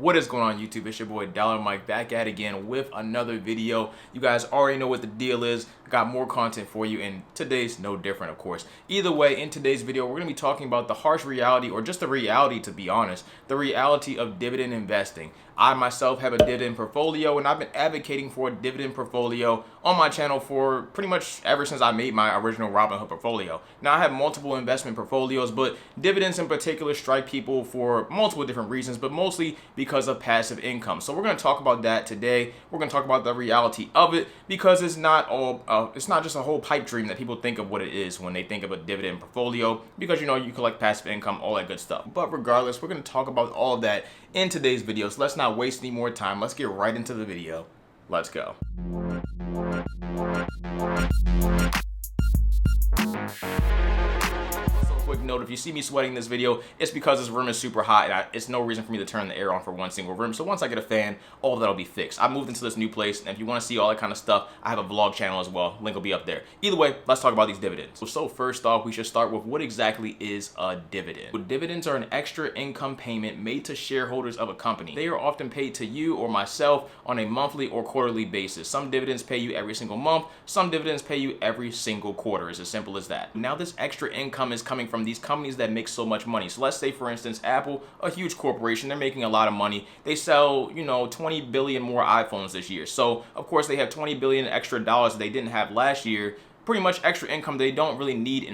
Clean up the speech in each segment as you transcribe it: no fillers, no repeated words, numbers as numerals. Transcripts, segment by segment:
What is going on YouTube? It's your boy Dollar Mike back at it again with another video. You guys already know what the deal is. Got more content for you, and today's no different, of course. Either way, in today's video, we're going to be talking about the harsh reality, or just the reality, to be honest, the reality of dividend investing. I myself have a dividend portfolio, and I've been advocating for a dividend portfolio on my channel for pretty much ever since I made my original Robinhood portfolio. Now, I have multiple investment portfolios, but dividends in particular strike people for multiple different reasons, but mostly because of passive income. So we're going to talk about that today. We're going to talk about the reality of it, because it's not just a whole pipe dream that people think of what it is when they think of a dividend portfolio, because you collect passive income, all that good stuff. But regardless, we're going to talk about all of that in today's video. So let's not waste any more time. Let's get right into the video. Let's go. Quick note, if you see me sweating this video, it's because this room is super hot and it's no reason for me to turn the air on for one single room. So once I get a fan, all of that'll be fixed. I moved into this new place, and if you want to see all that kind of stuff, I have a vlog channel as well. Link will be up there. Either way, let's talk about these dividends. So first off, we should start with what exactly is a dividend. So dividends are an extra income payment made to shareholders of a company. They are often paid to you or myself on a monthly or quarterly basis. Some dividends pay you every single month. Some dividends pay you every single quarter. It's as simple as that. Now, this extra income is coming from these companies that make so much money. So let's say, for instance, Apple, a huge corporation, they're making a lot of money. They sell, 20 billion more iPhones this year. So of course they have 20 billion extra dollars that they didn't have last year. Pretty much extra income they don't really need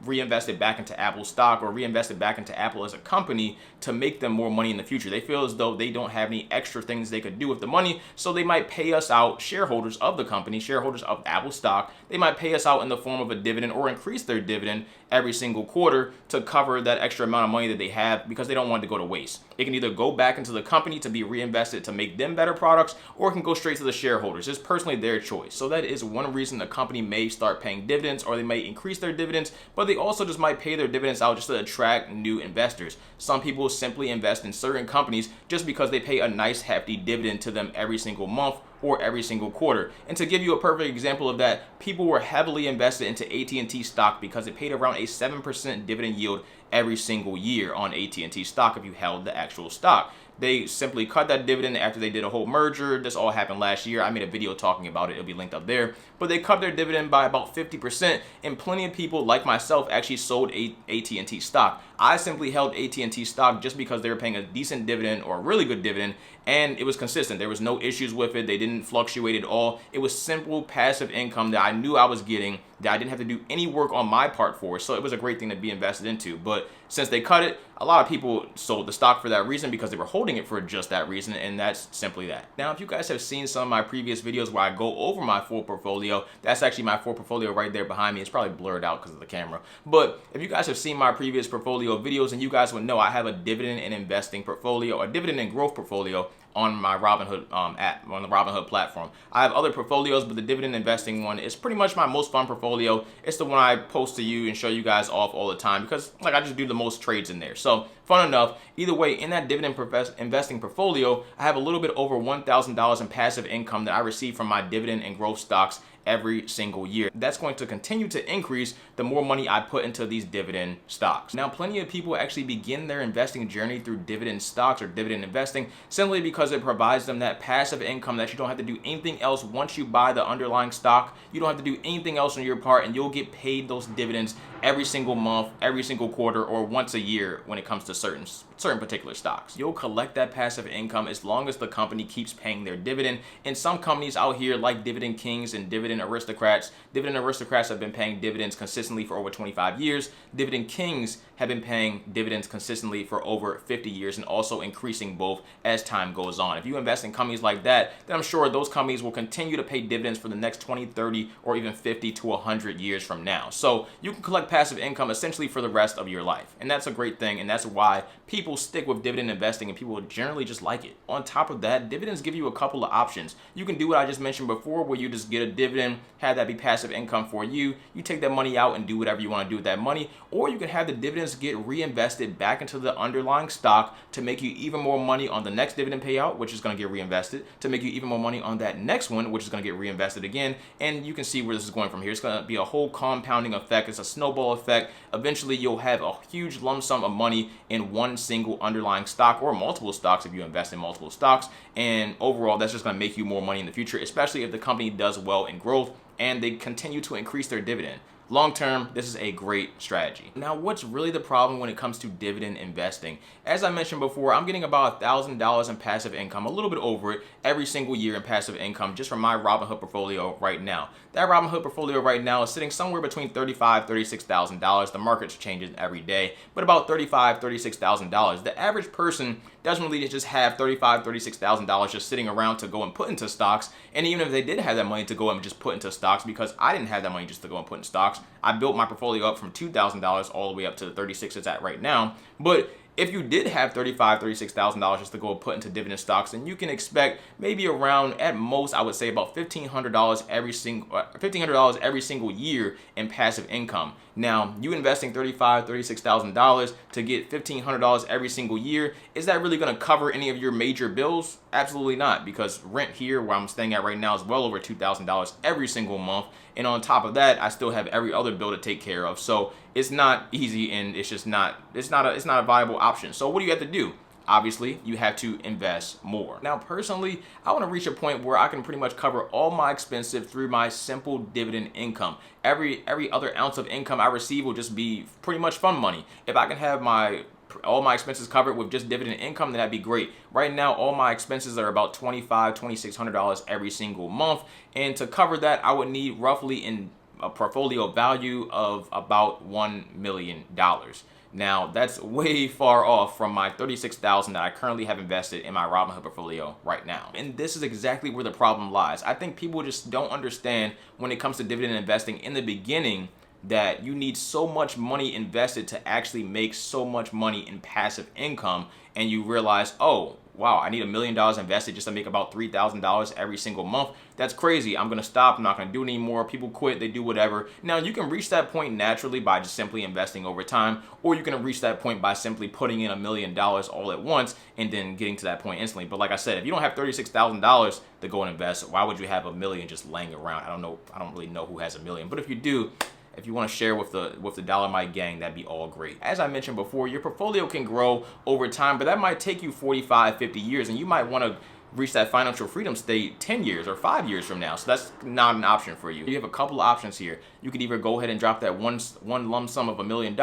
reinvested back into Apple stock or reinvested back into Apple as a company to make them more money in the future. They feel as though they don't have any extra things they could do with the money, so they might pay us out, shareholders of the company, shareholders of Apple stock, they might pay us out in the form of a dividend or increase their dividend every single quarter to cover that extra amount of money that they have, because they don't want it to go to waste. It can either go back into the company to be reinvested to make them better products, or it can go straight to the shareholders. It's personally their choice. So that is one reason the company may start paying dividends, or they may increase their dividends, but they also just might pay their dividends out just to attract new investors. Some people simply invest in certain companies just because they pay a nice hefty dividend to them every single month or every single quarter. And to give you a perfect example of that, people were heavily invested into AT&T stock because it paid around a 7% dividend yield every single year on AT&T stock if you held the actual stock. They simply cut that dividend after they did a whole merger. This all happened last year. I made a video talking about it. It'll be linked up there. But they cut their dividend by about 50%, and plenty of people like myself actually sold AT&T stock. I simply held AT&T stock just because they were paying a decent dividend, or a really good dividend, and it was consistent. There was no issues with it. They didn't fluctuate at all. It was simple passive income that I knew I was getting, that I didn't have to do any work on my part for. So it was a great thing to be invested into. But since they cut it, a lot of people sold the stock for that reason, because they were holding it for just that reason, and that's simply that. Now, if you guys have seen some of my previous videos where I go over my full portfolio, that's actually my full portfolio right there behind me. It's probably blurred out because of the camera. But if you guys have seen my previous portfolio videos, and you guys would know I have a dividend and investing portfolio, a dividend and growth portfolio on my Robinhood app, on the Robinhood platform. I have other portfolios, but the dividend investing one is pretty much my most fun portfolio. It's the one I post to you and show you guys off all the time, because I just do the most trades in there. So fun enough. Either way, in that dividend investing portfolio, I have a little bit over $1,000 in passive income that I receive from my dividend and growth stocks every single year. That's going to continue to increase the more money I put into these dividend stocks. Now, plenty of people actually begin their investing journey through dividend stocks or dividend investing simply because it provides them that passive income that you don't have to do anything else. Once you buy the underlying stock, you don't have to do anything else on your part, and you'll get paid those dividends every single month, every single quarter, or once a year when it comes to certain particular stocks. You'll collect that passive income as long as the company keeps paying their dividend. And some companies out here, like Dividend Kings and Dividend Aristocrats have been paying dividends consistently for over 25 years. Dividend Kings have been paying dividends consistently for over 50 years, and also increasing both as time goes on. If you invest in companies like that, then I'm sure those companies will continue to pay dividends for the next 20, 30, or even 50 to 100 years from now. So you can collect passive income essentially for the rest of your life. And that's a great thing, and that's why people stick with dividend investing, and people generally just like it. On top of that, dividends give you a couple of options. You can do what I just mentioned before, where you just get a dividend, have that be passive income for you. You take that money out and do whatever you want to do with that money, or you can have the dividends get reinvested back into the underlying stock to make you even more money on the next dividend payout, which is going to get reinvested, to make you even more money on that next one, which is going to get reinvested again. And you can see where this is going from here. It's going to be a whole compounding effect. It's a snowball effect. Eventually, you'll have a huge lump sum of money in one single single underlying stock or multiple stocks if you invest in multiple stocks. And overall, that's just going to make you more money in the future, especially if the company does well in growth and they continue to increase their dividend. Long term, this is a great strategy. Now, what's really the problem when it comes to dividend investing? As I mentioned before, I'm getting about $1,000 in passive income, a little bit over it, every single year in passive income just from my Robinhood portfolio right now. That Robinhood portfolio right now is sitting somewhere between $35,000, $36,000. The market's changing every day, but about $35,000, $36,000. The average person doesn't really just have $35,000, $36,000 just sitting around to go and put into stocks. And even if they did have that money to go and just put into stocks, because I didn't have that money just to go and put in stocks, I built my portfolio up from $2,000 all the way up to the 36 it's at right now. But if you did have $35,000, $36,000 just to go put into dividend stocks, then you can expect maybe around, at most, I would say about $1,500 every single year in passive income. Now, you investing $35,000, $36,000 to get $1,500 every single year, is that really going to cover any of your major bills? Absolutely not, because rent here where I'm staying at right now is well over $2,000 every single month. And on top of that, I still have every other bill to take care of. So it's not easy, and it's just not a viable option. So what do you have to do? Obviously, you have to invest more. Now, personally, I want to reach a point where I can pretty much cover all my expenses through my simple dividend income. Every other ounce of income I receive will just be pretty much fun money. If I can have all my expenses covered with just dividend income, then that'd be great. Right now, all my expenses are about $2,500, $2,600 every single month. And to cover that, I would need roughly in a portfolio value of about $1 million. Now, that's way far off from my $36,000 that I currently have invested in my Robinhood portfolio right now. And this is exactly where the problem lies. I think people just don't understand when it comes to dividend investing in the beginning that you need so much money invested to actually make so much money in passive income, and you realize, oh, wow, I need $1 million invested just to make about $3,000 every single month. That's crazy. I'm going to stop. I'm not going to do it anymore. People quit. They do whatever. Now, you can reach that point naturally by just simply investing over time, or you can reach that point by simply putting in $1 million all at once and then getting to that point instantly. But like I said, if you don't have $36,000 to go and invest, why would you have $1 million just laying around? I don't really know who has $1 million, but if you do, if you want to share with the Dollar Mike gang, that'd be all great. As I mentioned before, your portfolio can grow over time, but that might take you 45, 50 years, and you might want to reach that financial freedom state 10 years or 5 years from now. So that's not an option for you. You have a couple of options here. You could either go ahead and drop that one lump sum of $1 million.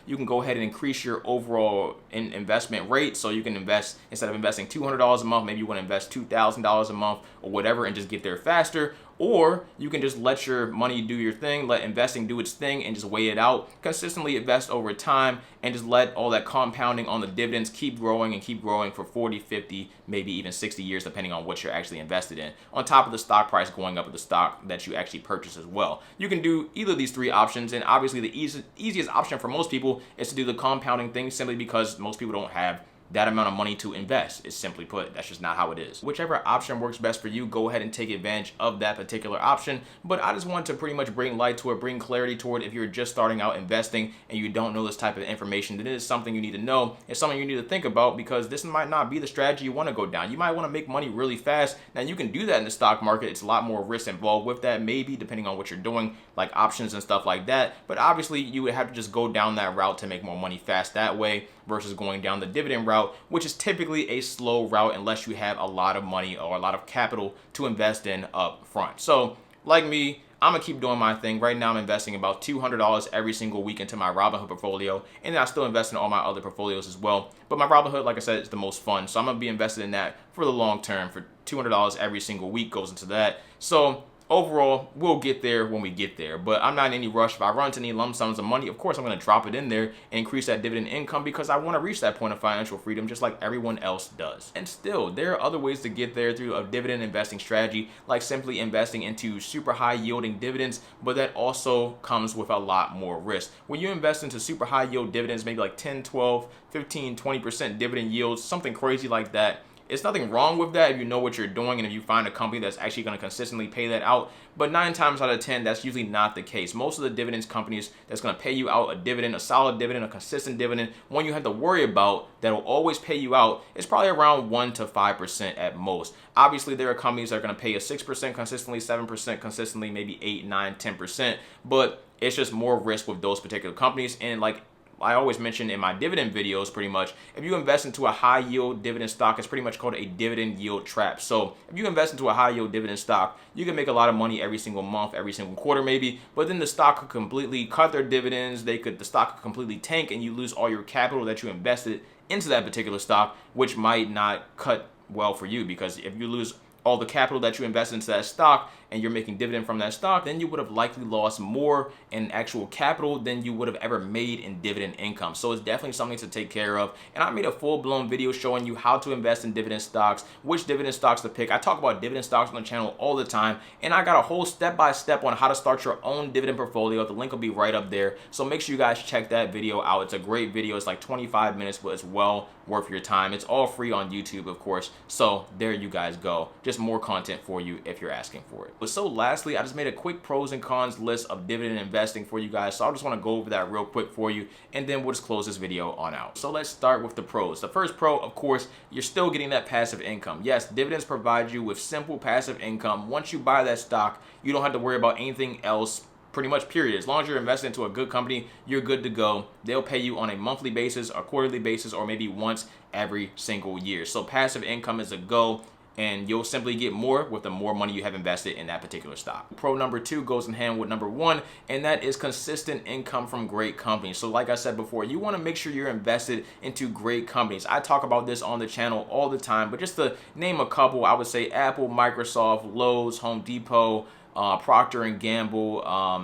You can go ahead and increase your overall investment rate. So you can invest, instead of investing $200 a month, maybe you want to invest $2,000 a month or whatever and just get there faster. Or you can just let your money do your thing, let investing do its thing, and just weigh it out. Consistently invest over time and just let all that compounding on the dividends keep growing for 40, 50, maybe even 60 years, depending on what you're actually invested in. On top of the stock price going up with the stock that you actually purchase as well. You can do either of these three options, and obviously the easiest option for most people is to do the compounding thing, simply because most people don't have that amount of money to invest. Is simply put, that's just not how it is. Whichever option works best for you, go ahead and take advantage of that particular option. But I just want to pretty much bring light to it, bring clarity toward if you're just starting out investing and you don't know this type of information, then it is something you need to know. It's something you need to think about, because this might not be the strategy you want to go down. You might want to make money really fast. Now, you can do that in the stock market. It's a lot more risk involved with that, maybe depending on what you're doing, like options and stuff like that. But obviously, you would have to just go down that route to make more money fast that way, versus going down the dividend route, which is typically a slow route unless you have a lot of money or a lot of capital to invest in up front. So like me, I'm gonna keep doing my thing. Right now, I'm investing about $200 every single week into my Robinhood portfolio, and then I still invest in all my other portfolios as well. But my Robinhood, like I said, is the most fun, so I'm gonna be invested in that for the long term. For $200 every single week goes into that. So overall, we'll get there when we get there, but I'm not in any rush. If I run into any lump sums of money, of course, I'm going to drop it in there and increase that dividend income, because I want to reach that point of financial freedom just like everyone else does. And still, there are other ways to get there through a dividend investing strategy, like simply investing into super high yielding dividends, but that also comes with a lot more risk. When you invest into super high yield dividends, maybe like 10, 12, 15, 20% dividend yields, something crazy like that, it's nothing wrong with that if you know what you're doing and if you find a company that's actually going to consistently pay that out. But 9 times out of 10, that's usually not the case. Most of the dividends companies that's going to pay you out a dividend, a solid dividend, a consistent dividend, one you have to worry about that will always pay you out, is probably around 1 to 5% at most. Obviously, there are companies that are going to pay you 6% consistently, 7% consistently, maybe 8, 9, 10%. But it's just more risk with those particular companies. And like I always mention in my dividend videos, pretty much, if you invest into a high yield dividend stock, it's pretty much called a dividend yield trap. So if you invest into a high yield dividend stock, you can make a lot of money every single month, every single quarter maybe, but then the stock could completely cut their dividends. The stock could completely tank, and you lose all your capital that you invested into that particular stock, which might not cut well for you, because if you lose all the capital that you invested into that stock and you're making dividend from that stock, then you would have likely lost more in actual capital than you would have ever made in dividend income. So it's definitely something to take care of. And I made a full-blown video showing you how to invest in dividend stocks, which dividend stocks to pick. I talk about dividend stocks on the channel all the time, and I got a whole step-by-step on how to start your own dividend portfolio. The link will be right up there. So make sure you guys check that video out. It's a great video. It's like 25 minutes, but it's well worth your time. It's all free on YouTube, of course. So there you guys go. Just more content for you if you're asking for it. But so lastly, I just made a quick pros and cons list of dividend investing for you guys. So I just want to go over that real quick for you, and then we'll just close this video on out. So let's start with the pros. The first pro, of course, you're still getting that passive income. Yes, dividends provide you with simple passive income. Once you buy that stock, you don't have to worry about anything else, pretty much, period. As long as you're invested into a good company, you're good to go. They'll pay you on a monthly basis, a quarterly basis, or maybe once every single year. So passive income is a go, and you'll simply get more with the more money you have invested in that particular stock. Pro number 2 goes in hand with number 1, and that is consistent income from great companies. So like I said before, you want to make sure you're invested into great companies. I talk about this on the channel all the time, but just to name a couple, I would say Apple, Microsoft, Lowe's, Home Depot, Procter & Gamble.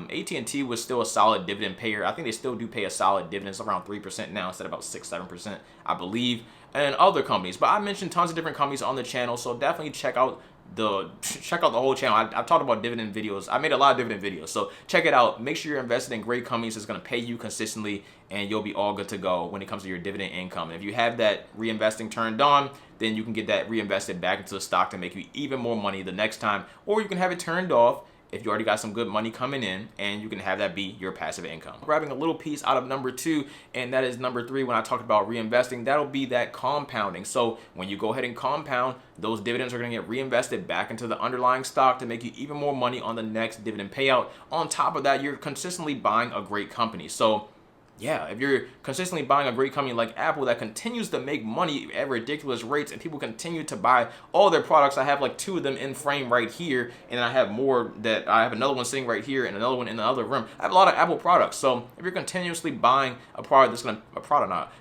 AT&T was still a solid dividend payer. I think they still do pay a solid dividend. It's around 3% now instead of about 6-7%, I believe, and other companies. But I mentioned tons of different companies on the channel, so definitely check out the whole channel. I've talked about dividend videos. I made a lot of dividend videos, so check it out. Make sure you're invested in great companies that's going to pay you consistently, and you'll be all good to go when it comes to your dividend income. And if you have that reinvesting turned on, then you can get that reinvested back into the stock to make you even more money the next time, or you can have it turned off if you already got some good money coming in, and you can have that be your passive income. Grabbing a little piece out of number 2, and that is number 3 when I talked about reinvesting, that'll be that compounding. So when you go ahead and compound, those dividends are gonna get reinvested back into the underlying stock to make you even more money on the next dividend payout. On top of that, you're consistently buying a great company. So yeah, if you're consistently buying a great company like Apple that continues to make money at ridiculous rates, and people continue to buy all their products. I have like 2 of them in frame right here, and I have more that I have another one sitting right here and another one in the other room. I have a lot of Apple products. So if you're continuously buying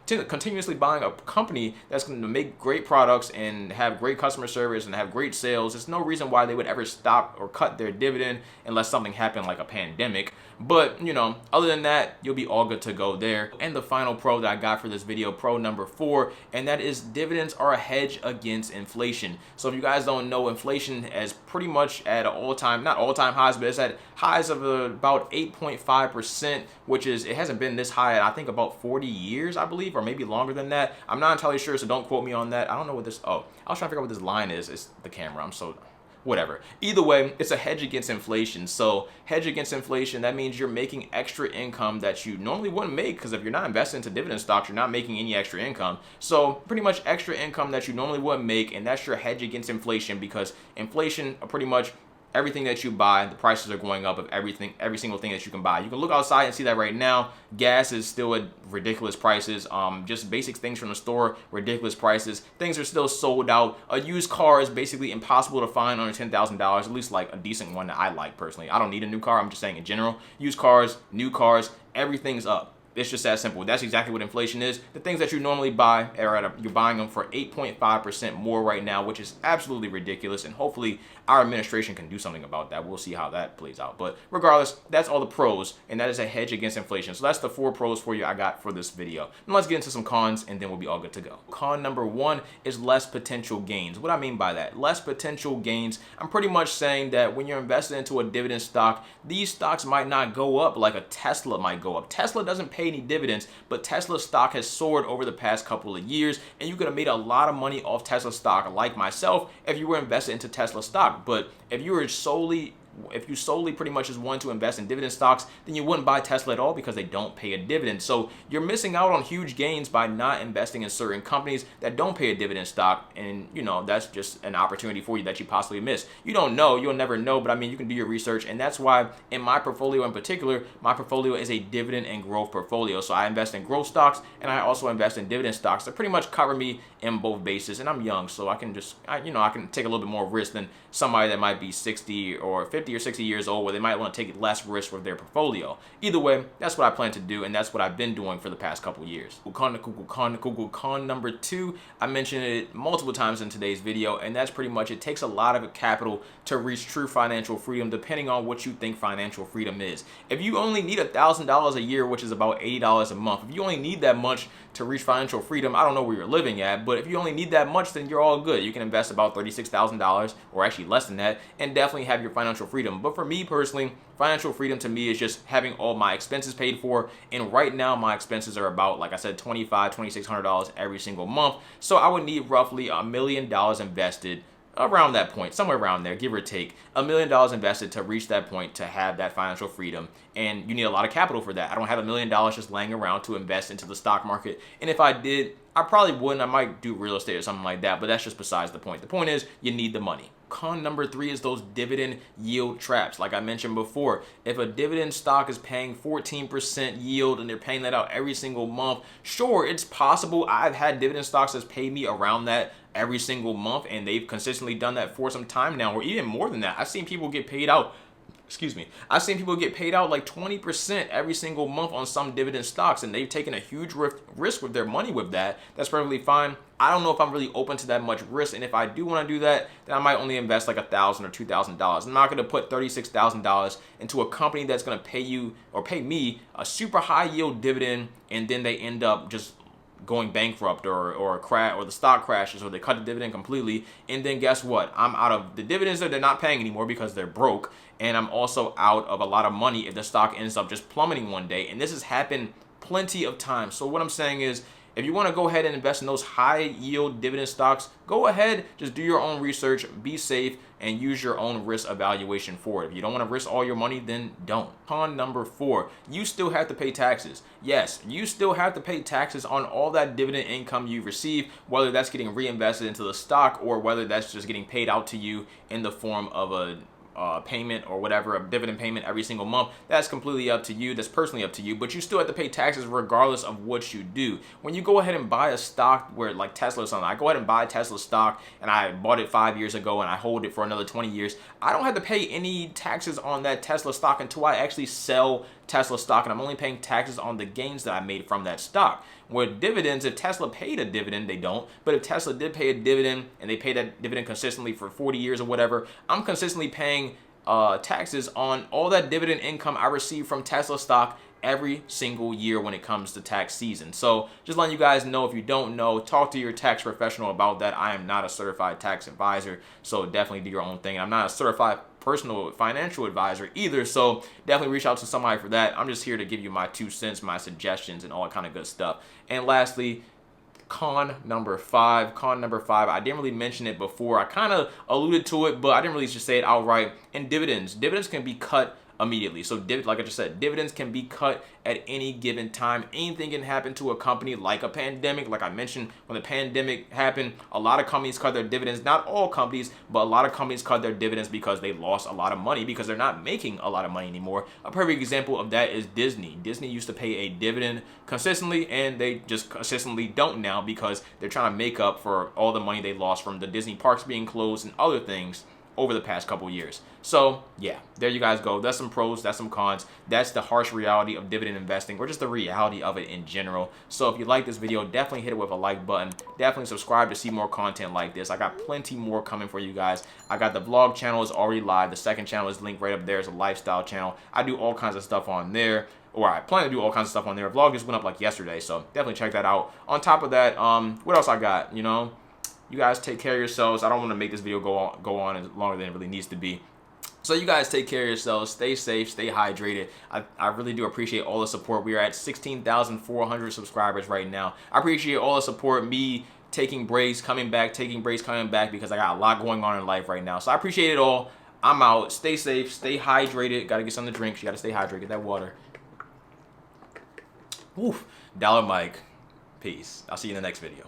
continuously buying a company that's going to make great products and have great customer service and have great sales, there's no reason why they would ever stop or cut their dividend unless something happened like a pandemic. But, you know, other than that, you'll be all good to go there. And the final pro that I got for this video, pro number 4, and that is dividends are a hedge against inflation. So if you guys don't know, inflation is pretty much at an all-time, not all-time highs, but it's at highs of about 8.5%, which is, it hasn't been this high in, I think, about 40 years, I believe, or maybe longer than that. I'm not entirely sure, so don't quote me on that. I don't know what this, I was trying to figure out what this line is. It's the camera, I'm so... whatever. Either way, it's a hedge against inflation. So hedge against inflation, that means you're making extra income that you normally wouldn't make, because if you're not invested into dividend stocks, you're not making any extra income. So pretty much extra income that you normally wouldn't make, and that's your hedge against inflation, because inflation pretty much everything that you buy, the prices are going up of everything, every single thing that you can buy. You can look outside and see that right now. Gas is still at ridiculous prices. Just basic things from the store, ridiculous prices. Things are still sold out. A used car is basically impossible to find under $10,000, at least like a decent one that I like personally. I don't need a new car. I'm just saying in general. Used cars, new cars, everything's up. It's just that simple. That's exactly what inflation is. The things that you normally buy, you're buying them for 8.5% more right now, which is absolutely ridiculous. And hopefully our administration can do something about that. We'll see how that plays out. But regardless, that's all the pros, and that is a hedge against inflation. So that's the 4 pros for you I got for this video. Now let's get into some cons, and then we'll be all good to go. Con number 1 is less potential gains. What I mean by that, less potential gains, I'm pretty much saying that when you're invested into a dividend stock, these stocks might not go up like a Tesla might go up. Tesla doesn't pay any dividends, but Tesla stock has soared over the past couple of years, and you could have made a lot of money off Tesla stock like myself if you were invested into Tesla stock. But if you were solely if you solely pretty much just want to invest in dividend stocks, then you wouldn't buy Tesla at all because they don't pay a dividend. So you're missing out on huge gains by not investing in certain companies that don't pay a dividend stock. And, you know, that's just an opportunity for you that you possibly miss. You don't know, you'll never know, but I mean, you can do your research. And that's why in my portfolio in particular, my portfolio is a dividend and growth portfolio. So I invest in growth stocks and I also invest in dividend stocks that pretty much cover me in both bases. And I'm young, so I can just, I can take a little bit more risk than somebody that might be 60 or 50 or 60 years old, where they might want to take less risk with their portfolio. Either way, that's what I plan to do, and that's what I've been doing for the past couple years. Con number 2, I mentioned it multiple times in today's video, and that's pretty much it takes a lot of capital to reach true financial freedom, depending on what you think financial freedom is. If you only need $1,000 a year, which is about $80 a month, if you only need that much to reach financial freedom, I don't know where you're living at, but if you only need that much, then you're all good. You can invest about $36,000, or actually less than that, and definitely have your financial freedom. But for me personally, financial freedom to me is just having all my expenses paid for, and right now my expenses are about, like I said, $2,600 every single month. So I would need roughly $1 million invested around that point, somewhere around there, give or take, $1 million invested to reach that point, to have that financial freedom. And you need a lot of capital for that. I don't have $1 million just laying around to invest into the stock market. And if I did, I probably wouldn't. I might do real estate or something like that, but that's just besides the point. The point is, you need the money. Con number 3 is those dividend yield traps. Like I mentioned before, if a dividend stock is paying 14% yield and they're paying that out every single month, sure, it's possible. I've had dividend stocks that's paid me around that every single month, and they've consistently done that for some time now, or even more than that. I've seen people get paid out, I've seen people get paid out like 20% every single month on some dividend stocks, and they've taken a huge risk with their money with that. That's perfectly fine. I don't know if I'm really open to that much risk, and if I do want to do that, then I might only invest like $1,000 or $2,000. I'm not going to put $36,000 into a company that's going to pay you or pay me a super high yield dividend, and then they end up just going bankrupt, or the stock crashes, or they cut the dividend completely, and then guess what? I'm out of the dividends that they're not paying anymore because they're broke, and I'm also out of a lot of money if the stock ends up just plummeting one day. And this has happened plenty of times. So what I'm saying is, if you want to go ahead and invest in those high yield dividend stocks, go ahead, just do your own research, be safe, and use your own risk evaluation for it. If you don't want to risk all your money, then don't. Con number 4, you still have to pay taxes. Yes, you still have to pay taxes on all that dividend income you receive, whether that's getting reinvested into the stock or whether that's just getting paid out to you in the form of a payment or whatever, a dividend payment every single month. That's completely up to you. That's personally up to you, but you still have to pay taxes regardless of what you do. When you go ahead and buy a stock, where like Tesla or something, I go ahead and buy Tesla stock and I bought it 5 years ago and I hold it for another 20 years, I don't have to pay any taxes on that Tesla stock until I actually sell Tesla stock, and I'm only paying taxes on the gains that I made from that stock. With dividends, if Tesla paid a dividend, they don't, but if Tesla did pay a dividend and they pay that dividend consistently for 40 years or whatever, I'm consistently paying taxes on all that dividend income I receive from Tesla stock every single year when it comes to tax season. So just letting you guys know, if you don't know, talk to your tax professional about that. I am not a certified tax advisor, so definitely do your own thing. I'm not a certified personal financial advisor either, so definitely reach out to somebody for that. I'm just here to give you my 2 cents, my suggestions, and all that kind of good stuff. And lastly, con number 5. I didn't really mention it before. I kind of alluded to it, but I didn't really just say it outright. And dividends can be cut immediately. So like I just said, dividends can be cut at any given time. Anything can happen to a company, like a pandemic. Like I mentioned, when the pandemic happened, a lot of companies cut their dividends. Not all companies, but a lot of companies cut their dividends because they lost a lot of money, because they're not making a lot of money anymore. A perfect example of that is Disney. Disney used to pay a dividend consistently, and they just consistently don't now because they're trying to make up for all the money they lost from the Disney parks being closed and other things over the past couple years. So yeah, there you guys go. That's some pros, that's some cons. That's the harsh reality of dividend investing, or just the reality of it in general. So if you like this video, definitely hit it with a like button. Definitely subscribe to see more content like this. I got plenty more coming for you guys. I got the vlog channel is already live. The second channel is linked right up there. It's a lifestyle channel. I do all kinds of stuff on there, or I plan to do all kinds of stuff on there. Vlog just went up like yesterday, so definitely check that out. On top of that, what else I got? You know, you guys take care of yourselves. I don't want to make this video go on as longer than it really needs to be. So you guys take care of yourselves. Stay safe. Stay hydrated. I really do appreciate all the support. We are at 16,400 subscribers right now. I appreciate all the support. Me taking breaks, coming back, because I got a lot going on in life right now. So I appreciate it all. I'm out. Stay safe. Stay hydrated. Got to get something to drink. You got to stay hydrated. Get that water. Woof. Dollar Mike. Peace. I'll see you in the next video.